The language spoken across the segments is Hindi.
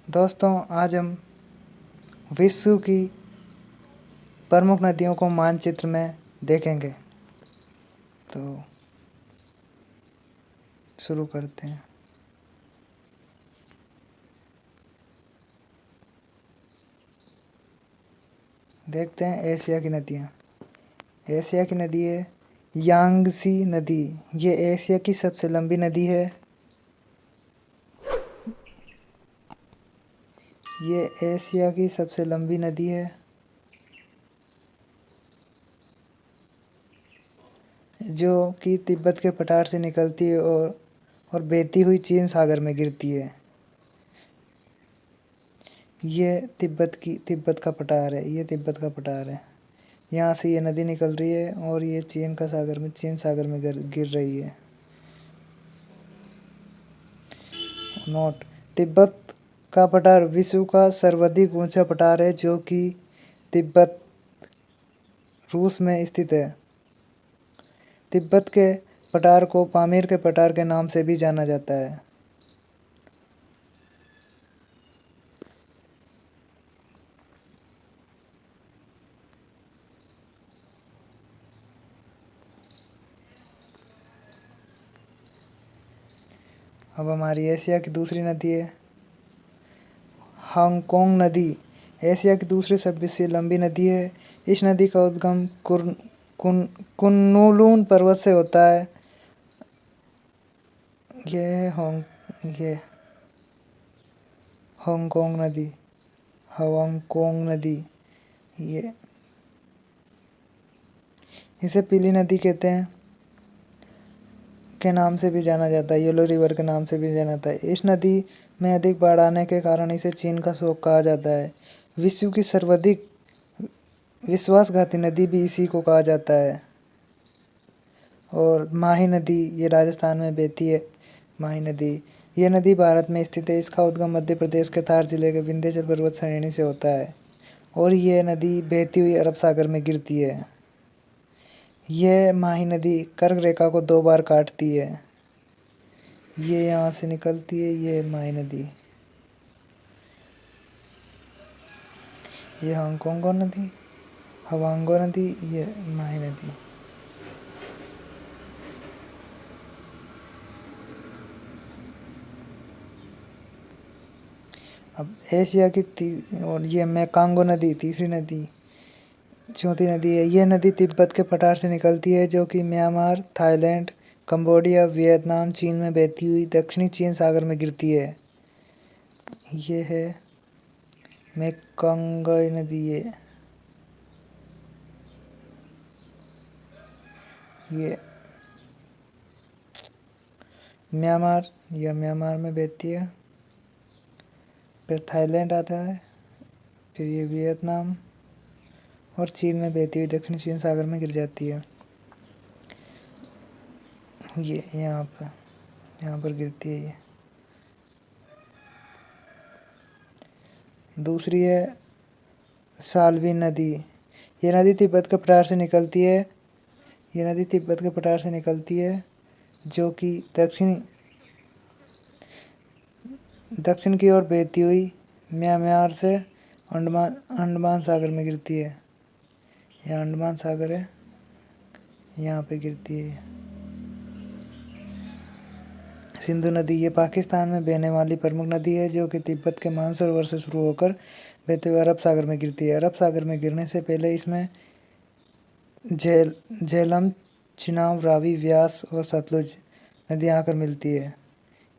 दोस्तों, आज हम विश्व की प्रमुख नदियों को मानचित्र में देखेंगे। तो शुरू करते हैं। देखते हैं एशिया की नदियाँ। एशिया की नदी है यांगसी नदी। ये एशिया की सबसे लंबी नदी है। ये एशिया की सबसे लंबी नदी है जो कि तिब्बत के पठार से निकलती है और बहती हुई चीन सागर में गिरती है। ये तिब्बत का पठार है। ये तिब्बत का पठार है। यहाँ से ये नदी निकल रही है और ये चीन सागर में गिर रही है। नोट: तिब्बत का पठार विश्व का सर्वाधिक ऊंचा पठार है जो कि तिब्बत, रूस में स्थित है। तिब्बत के पठार को पामीर के पठार के नाम से भी जाना जाता है। अब हमारी एशिया की दूसरी नदी है हांगकांग नदी। एशिया की दूसरी सबसे लंबी नदी है। इस नदी का उद्गम कुनलुन पर्वत से होता है। ये हांगकांग नदी ये इसे पीली नदी कहते हैं के नाम से भी जाना जाता है। येलो रिवर के नाम से भी जाना जाता है। इस नदी में अधिक बाढ़ आने के कारण इसे चीन का शोक कहा जाता है। विश्व की सर्वाधिक विश्वासघाती नदी भी इसी को कहा जाता है। और माही नदी ये राजस्थान में बहती है। माही नदी ये नदी भारत में स्थित है। इसका उद्गम मध्य प्रदेश के थार जिले के विंध्याचल पर्वत श्रेणी से होता है और ये नदी बहती हुई अरब सागर में गिरती है। यह माही नदी कर्क रेखा को 2 बार काटती है। ये यहाँ से निकलती है। ये माही नदी, ये हांगकांग नदी, हवांगो नदी, ये माही नदी। अब एशिया की और ये मेकांगो नदी तीसरी नदी, चौथी नदी है। ये नदी तिब्बत के पठार से निकलती है जो कि म्यांमार, थाईलैंड, कंबोडिया, वियतनाम, चीन में बहती हुई दक्षिणी चीन सागर में गिरती है। ये है मेकांगो नदी। ये म्यांमार में बहती है। फिर थाईलैंड आता है। फिर ये वियतनाम और चीन में बहती हुई दक्षिणी चीन सागर में गिर जाती है। ये यहाँ पर गिरती है। ये दूसरी है साल्वी नदी। ये नदी तिब्बत के पठार से निकलती है। ये नदी तिब्बत के पठार से निकलती है जो कि दक्षिण की ओर बहती हुई म्यांमार से अंडमान सागर में गिरती है। यह अंडमान सागर है, यहाँ पे गिरती है। सिंधु नदी ये पाकिस्तान में बहने वाली प्रमुख नदी है जो कि तिब्बत के मानसरोवर से शुरू होकर बहते हुए अरब सागर में गिरती है। अरब सागर में गिरने से पहले इसमें झेलम, चिनाब, रावी, व्यास और सतलुज नदियाँ आकर मिलती है।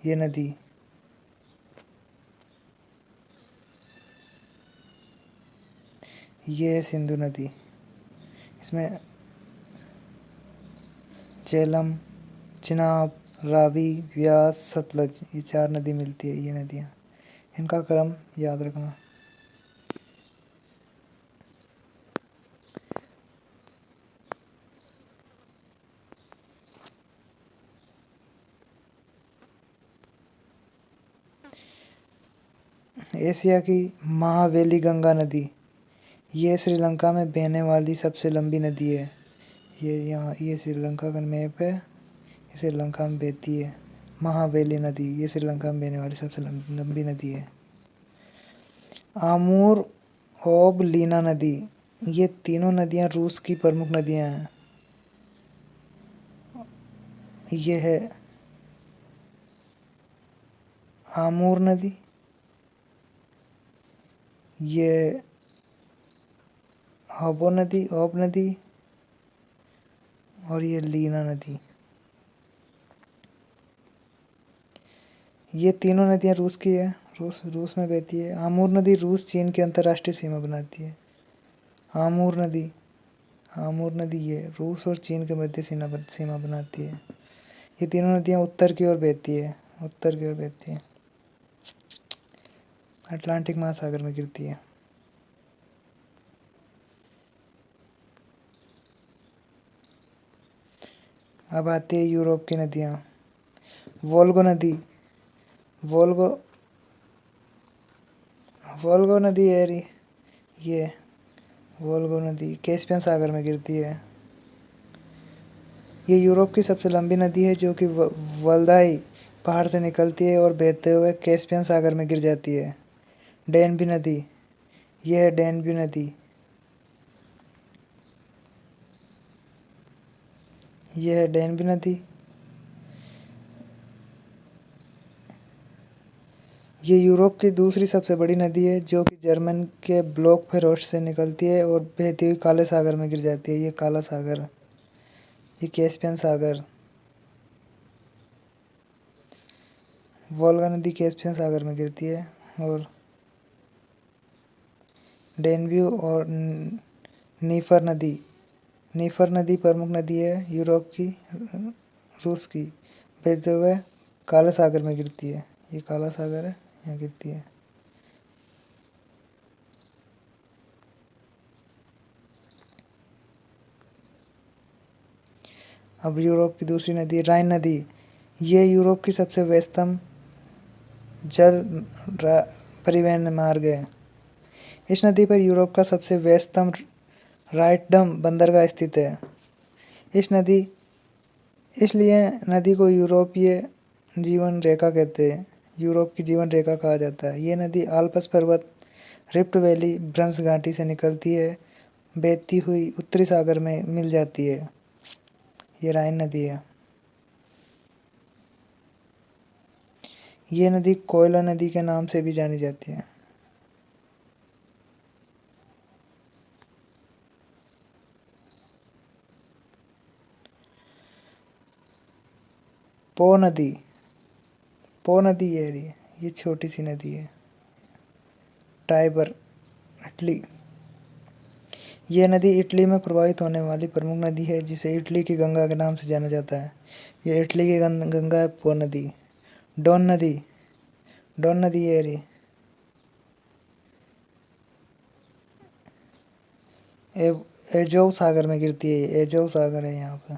ये नदी ये है सिंधु नदी। इसमें झेलम, चिनाब, रावी, व्यास, सतलज ये 4 नदी मिलती है। ये नदियाँ, इनका क्रम याद रखना। एशिया की महावेली गंगा नदी ये श्रीलंका में बहने वाली सबसे लंबी नदी है। ये श्रीलंका का मैप है। ये श्रीलंका में बहती है। महावेली नदी ये श्रीलंका में बहने वाली सबसे लंबी नदी है। आमूर और लीना नदी, ये तीनों नदियाँ रूस की प्रमुख नदियाँ हैं। ये है आमूर नदी, ये ओब नदी और ये लीना नदी। ये तीनों नदियाँ रूस की है, रूस में बहती है। आमूर नदी रूस चीन की अंतर्राष्ट्रीय सीमा बनाती है। आमूर नदी ये रूस और चीन के मध्य सीमा बनाती है। ये तीनों नदियाँ उत्तर की ओर बहती है, अटलांटिक महासागर में गिरती है। अब आती है यूरोप की नदियाँ। वोल्गो नदी, वोल्गो नदी है ये वोल्गो नदी कैस्पियन सागर में गिरती है। ये यूरोप की सबसे लंबी नदी है, जो कि वल्दाई पहाड़ से निकलती है और बहते हुए कैस्पियन सागर में गिर जाती है। डेनबी नदी, ये है डेनबी नदी, ये है डेनबी नदी। ये यूरोप की दूसरी सबसे बड़ी नदी है, जो कि जर्मन के ब्लॉकफेरोस्ट से निकलती है और बहती हुई काले सागर में गिर जाती है। ये काला सागर, ये कैस्पियन सागर। वोल्गा नदी कैस्पियन सागर में गिरती है। और डेनव्यू और नीफर नदी प्रमुख नदी है यूरोप की, रूस की, बहते हुए काले सागर में गिरती है। ये काला सागर है, यहाँ गिरती है। अब यूरोप की दूसरी नदी राइन नदी, ये यूरोप की सबसे व्यस्तम जल परिवहन मार्ग है। इस नदी पर यूरोप का सबसे व्यस्तम रॉटरडम बंदरगाह स्थित है। इसलिए नदी को यूरोप की जीवन रेखा कहा जाता है। ये नदी आल्प्स पर्वत, रिफ्ट वैली, भ्रंश घाटी से निकलती है, बहती हुई उत्तरी सागर में मिल जाती है। ये राइन नदी है। ये नदी कोयला नदी के नाम से भी जानी जाती है। पो नदी, ये छोटी सी नदी है। टाइबर, इटली, यह नदी इटली में प्रवाहित होने वाली प्रमुख नदी है, जिसे इटली की गंगा के नाम से जाना जाता है। यह इटली की गंगा है, पो नदी। डोन नदी, ये रही एजोव सागर में गिरती है। एजोव सागर है यहाँ पे।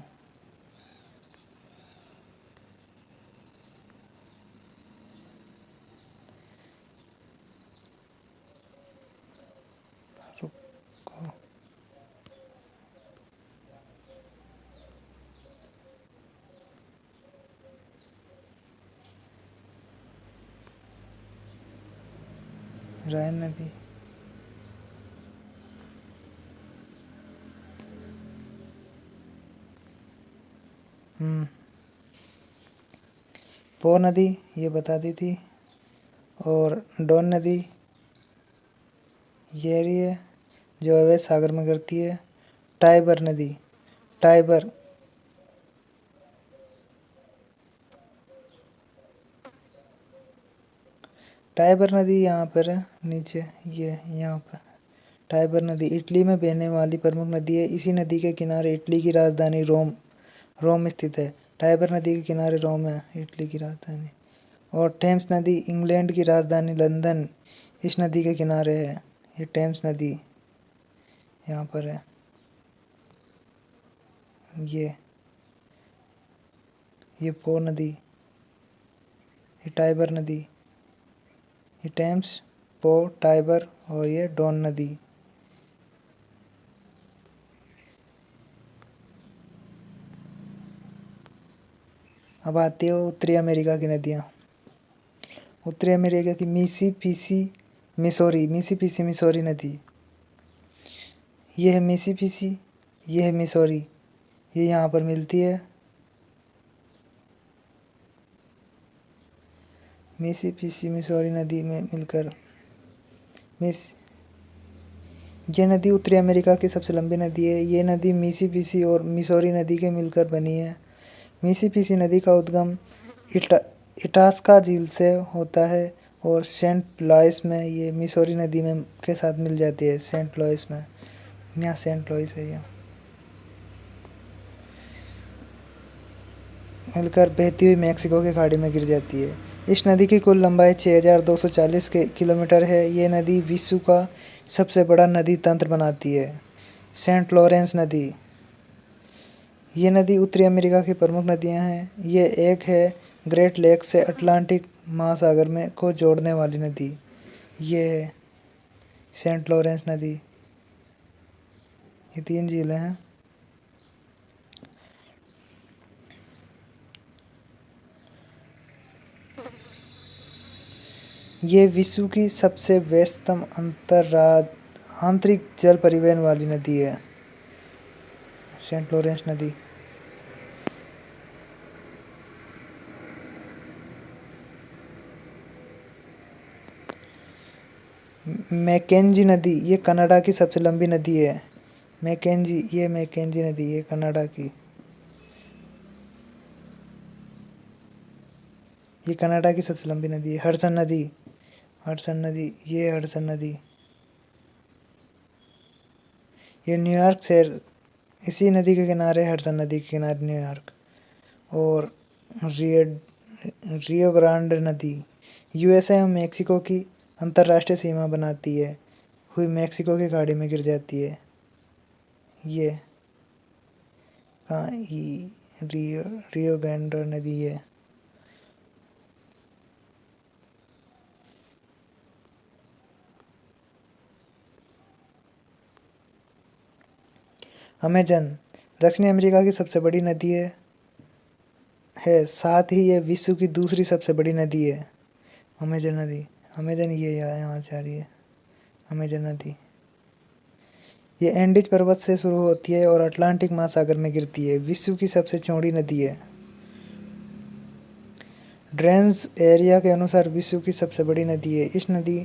रुको, राइन नदी, पो नदी ये बता दी थी। और डोन नदी ये रही है, जो अवैध सागर में गिरती है। टाइबर नदी, टाइबर टाइबर नदी यहाँ पर है नीचे, ये यहाँ पर। टाइबर नदी इटली में बहने वाली प्रमुख नदी है। इसी नदी के किनारे इटली की राजधानी रोम स्थित है। टाइबर नदी के किनारे रोम है, इटली की राजधानी। और टेम्स नदी इंग्लैंड की राजधानी लंदन इस नदी के किनारे है। ये टेम्स नदी यहाँ पर है। ये पो नदी, ये टाइबर नदी, ये टेम्स, पो, टाइबर और ये डॉन नदी। अब आती है उत्तरी अमेरिका की नदियाँ। उत्तरी अमेरिका की मिसौरी, मिसिसिपी मिसौरी नदी। ये है मिसिसिपी, ये है मिसौरी, ये यहाँ पर मिलती है। मिसिसिपी मिसौरी नदी में मिलकर ये नदी उत्तरी अमेरिका की सबसे लंबी नदी है। ये नदी मिसिसिपी और मिसौरी नदी के मिलकर बनी है। मिसिसिपी नदी का उद्गम इटास्का झील से होता है और सेंट लॉइस में ये मिसौरी नदी में के साथ मिल जाती है। सेंट लॉइस में, यहाँ सेंट लॉइस है, यहाँ मिलकर बहती हुई मैक्सिको की खाड़ी में गिर जाती है। इस नदी की कुल लंबाई 6240 किलोमीटर है। ये नदी विश्व का सबसे बड़ा नदी तंत्र बनाती है। सेंट लॉरेंस नदी, ये नदी उत्तरी अमेरिका की प्रमुख नदियां हैं। ये एक है ग्रेट लेक से अटलांटिक महासागर में को जोड़ने वाली नदी। ये है सेंट लॉरेंस नदी। ये 3 झीलें हैं। ये विश्व की सबसे व्यस्तम आंतरिक जल परिवहन वाली नदी है, सेंट लॉरेंस नदी। मैकेंजी नदी, ये कनाडा की सबसे लंबी नदी है। मैकेंजी, ये मैकेंजी नदी, ये कनाडा की, ये कनाडा की सबसे लंबी नदी है। हडसन नदी, हडसन नदी, ये हडसन नदी, ये न्यूयॉर्क शहर, इसी नदी के किनारे, हडसन नदी के किनारे न्यूयॉर्क। और रियो ग्रांड नदी यूएसए और मेक्सिको की अंतर्राष्ट्रीय सीमा बनाती है हुई मेक्सिको की खाड़ी में गिर जाती है। ये कहाँ, रियो ग्रांड नदी है। अमेजन दक्षिणी अमेरिका की सबसे बड़ी नदी है, साथ ही ये विश्व की दूसरी सबसे बड़ी नदी है। अमेजन नदी, अमेजन ये यहाँ से आ रही है, अमेजन नदी। ये एंडीज पर्वत से शुरू होती है और अटलांटिक महासागर में गिरती है। विश्व की सबसे चौड़ी नदी है। ड्रेन्स एरिया के अनुसार विश्व की सबसे बड़ी नदी है। इस नदी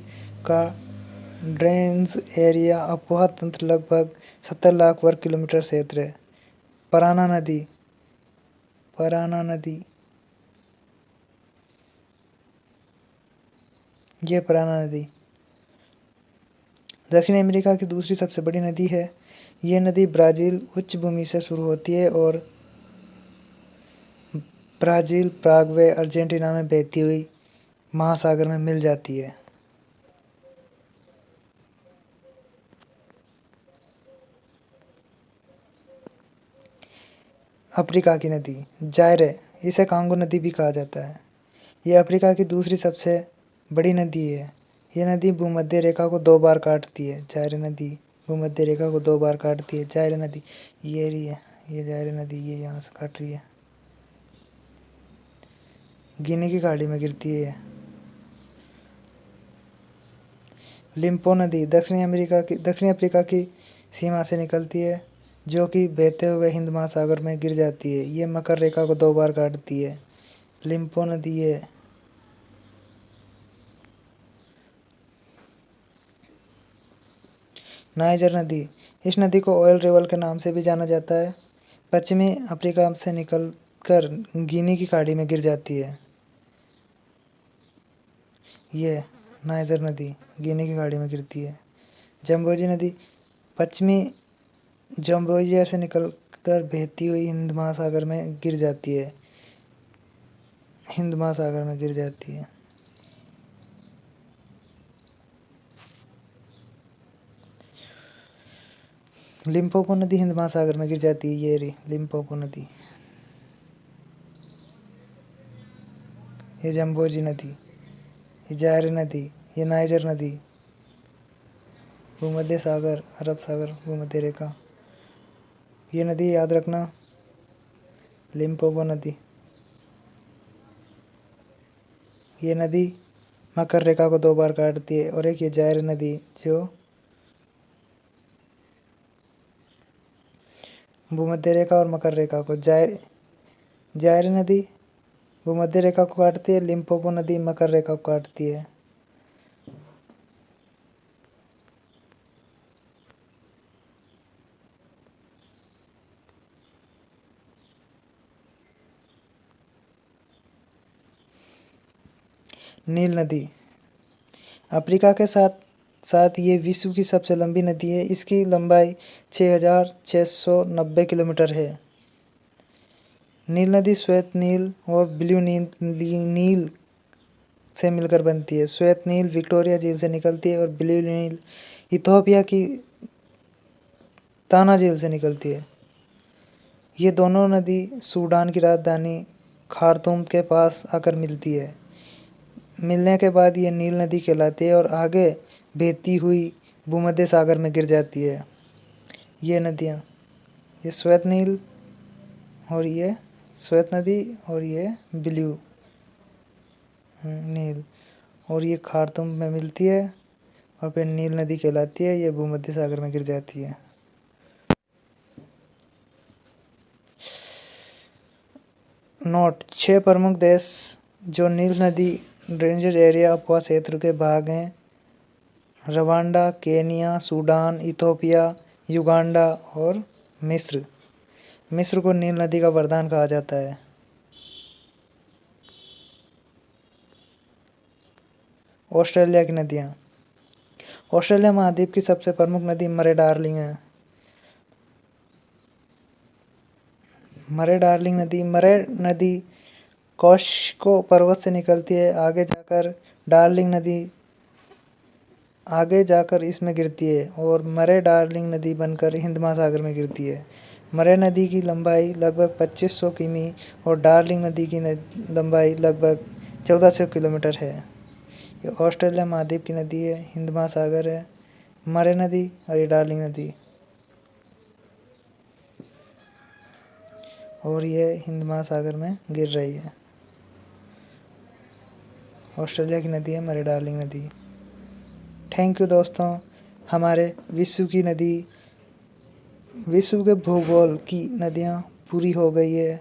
का ड्रेन्स एरिया अपवाह तंत्र लगभग 70 लाख वर्ग किलोमीटर क्षेत्र है। पराना नदी, पराना नदी, ये पराना नदी दक्षिण अमेरिका की दूसरी सबसे बड़ी नदी है। ये नदी ब्राज़ील उच्च भूमि से शुरू होती है और ब्राज़ील, पैराग्वे, अर्जेंटीना में बहती हुई महासागर में मिल जाती है। अफ्रीका की नदी जायरे, इसे कांगो नदी भी कहा जाता है। ये अफ्रीका की दूसरी सबसे बड़ी नदी है। ये नदी भूमध्य रेखा को 2 बार काटती है। जायरे नदी भूमध्य रेखा को 2 बार काटती है। जायरे नदी ये रही है, ये जायरे नदी, ये यहाँ से काट रही है, गिनी की खाड़ी में गिरती है। लिम्पो नदी दक्षिणी अफ्रीका की सीमा से निकलती है, जो कि बहते हुए हिंद महासागर में गिर जाती है। ये मकर रेखा को 2 बार काटती है। लिम्पो नदी है। नाइजर नदी, इस नदी को ऑयल रिवर के नाम से भी जाना जाता है। पश्चिमी अफ्रीका से निकलकर गिनी की खाड़ी में गिर जाती है। ये नाइजर नदी गिनी की खाड़ी में गिरती है। जम्बोजी नदी पश्चिमी जम्बोजिया से निकलकर बहती हुई हिंद महासागर में गिर जाती है। हिंद महासागर में गिर जाती है। लिम्पोपो नदी हिंद महासागर में गिर जाती है। ये रही लिम्पोपो नदी। ये जम्बोजी नदी, ये जायरे नदी, ये नाइजर नदी, भूमध्य सागर, अरब सागर, भूमध्य रेखा। ये नदी याद रखना, लिम्पोपो नदी। ये नदी मकर रेखा को 2 बार काटती है। और एक ये जायरी नदी जो भूमध्य रेखा और मकर रेखा को जायरी नदी भूमध्य रेखा को काटती है। लिम्पोपो नदी मकर रेखा को काटती है। नील नदी अफ्रीका के साथ साथ ये विश्व की सबसे लंबी नदी है। इसकी लंबाई 6,690 किलोमीटर है। नील नदी श्वेत नील और ब्लू नील से मिलकर बनती है। श्वेत नील विक्टोरिया झील से निकलती है और ब्लू नील इथियोपिया की ताना झील से निकलती है। ये दोनों नदी सूडान की राजधानी खार्तूम के पास आकर मिलती है। मिलने के बाद ये नील नदी कहलाती है और आगे बहती हुई भूमध्य सागर में गिर जाती है। ये नदियाँ ये श्वेत नील और ये श्वेत नदी और ये ब्लू नील और ये खार्तूम में मिलती है और फिर नील नदी कहलाती है। ये भूमध्य सागर में गिर जाती है। नोट 6 प्रमुख देश जो नील नदी ड्रेनेज एरिया उपवा क्षेत्र के भाग हैं: Rwanda, Kenya, Sudan, Ethiopia, Uganda और मिस्र। मिस्र को नील नदी का वरदान कहा जाता है। ऑस्ट्रेलिया की नदियाँ ऑस्ट्रेलिया महाद्वीप की सबसे प्रमुख नदी मरे डार्लिंग है। मरे नदी कॉस्को पर्वत से निकलती है। आगे जाकर इसमें गिरती है और मरे डार्लिंग नदी बनकर हिंद महासागर में गिरती है। मरे नदी की लंबाई लगभग 2500 किमी और डार्लिंग नदी की लंबाई लगभग 1400 किलोमीटर है। ये ऑस्ट्रेलिया महाद्वीप की नदी है, हिंद महासागर है, मरे नदी और ये डार्लिंग नदी और ये हिंद महासागर में गिर रही है। ऑस्ट्रेलिया की नदी है मरे डार्लिंग नदी। थैंक यू दोस्तों। हमारे विश्व के भूगोल की नदियाँ पूरी हो गई है।